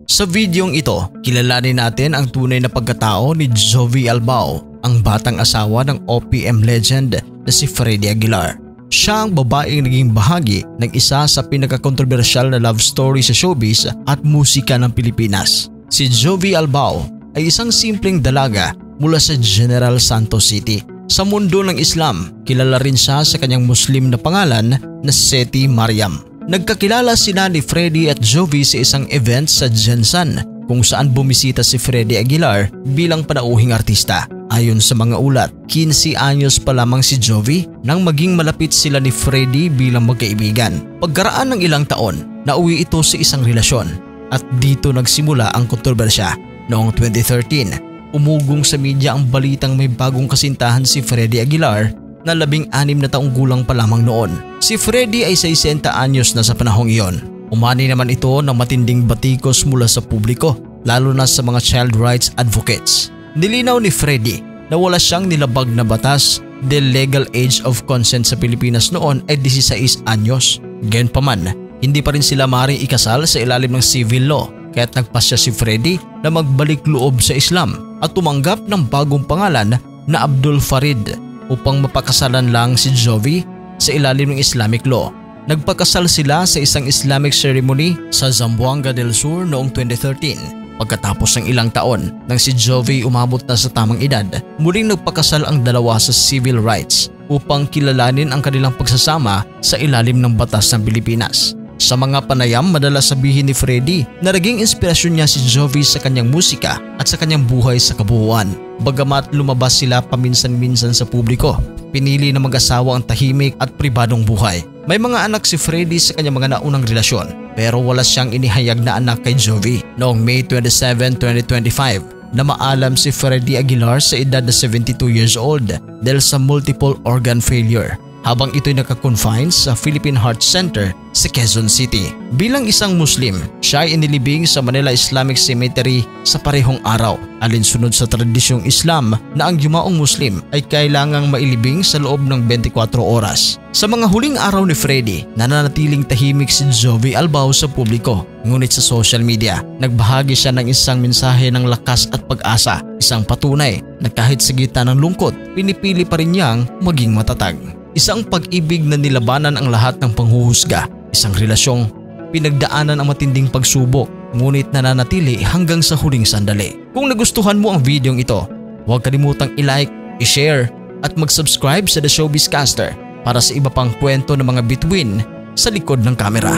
Sa videong ito, kilalanin natin ang tunay na pagkatao ni Jovi Albao, ang batang asawa ng OPM legend na si Freddy Aguilar. Siya ang babaeng naging bahagi ng isa sa pinakakontrobersyal na love story sa showbiz at musika ng Pilipinas. Si Jovi Albao ay isang simpleng dalaga mula sa General Santos City. Sa mundo ng Islam, kilala rin siya sa kanyang Muslim na pangalan na Seti Mariam. Nagkakilala sila ni Freddy at Jovi sa isang event sa Jensan kung saan bumisita si Freddy Aguilar bilang panauhing artista. Ayon sa mga ulat, 15 anyos pa lamang si Jovi nang maging malapit sila ni Freddy bilang magkaibigan. Pagkaraan ng ilang taon, nauwi ito sa isang relasyon at dito nagsimula ang kontrobersya. Noong 2013, umugong sa media ang balitang may bagong kasintahan si Freddy Aguilar na 16 na taong gulang pa lamang noon. Si Freddy ay 60 anyos na sa panahong iyon. Umani naman ito ng matinding batikos mula sa publiko, lalo na sa mga child rights advocates. Nilinaw ni Freddy na wala siyang nilabag na batas dahil legal age of consent sa Pilipinas noon ay 16 anyos. Gayunpaman, hindi pa rin sila maaaring ikasal sa ilalim ng civil law, kaya't nagpasya si Freddy na magbalik loob sa Islam at tumanggap ng bagong pangalan na Abdul Farid upang mapakasalan lang si Jovi sa ilalim ng Islamic law. Nagpakasal sila sa isang Islamic ceremony sa Zamboanga del Sur noong 2013. Pagkatapos ng ilang taon nang si Jovi umabot na sa tamang edad, muling nagpakasal ang dalawa sa civil rights upang kilalanin ang kanilang pagsasama sa ilalim ng batas ng Pilipinas. Sa mga panayam, madalas sabihin ni Freddy na naging inspirasyon niya si Jovi sa kanyang musika at sa kanyang buhay sa kabuuan. Bagamat lumabas sila paminsan-minsan sa publiko, pinili na mag-asawa ang tahimik at pribadong buhay. May mga anak si Freddy sa kanyang mga naunang relasyon, pero wala siyang inihayag na anak kay Jovi. Noong May 27, 2025, na maalam si Freddy Aguilar sa edad na 72 years old dahil sa multiple organ failure, habang ito'y nakakonfine sa Philippine Heart Center sa Quezon City. Bilang isang Muslim, siya ay inilibing sa Manila Islamic Cemetery sa parehong araw, alinsunod sa tradisyong Islam na ang yumaong Muslim ay kailangang mailibing sa loob ng 24 oras. Sa mga huling araw ni Freddy, nananatiling tahimik si Jovi Albao sa publiko. Ngunit sa social media, nagbahagi siya ng isang mensahe ng lakas at pag-asa, isang patunay na kahit sa gitna ng lungkot, pinipili pa rin niyang maging matatag. Isang pag-ibig na nilabanan ang lahat ng panghuhusga, isang relasyong pinagdaanan ang matinding pagsubok ngunit nananatili hanggang sa huling sandali. Kung nagustuhan mo ang videong ito, huwag kalimutang i-like, i-share at mag-subscribe sa The Showbiz Caster para sa iba pang kwento ng mga bituin sa likod ng kamera.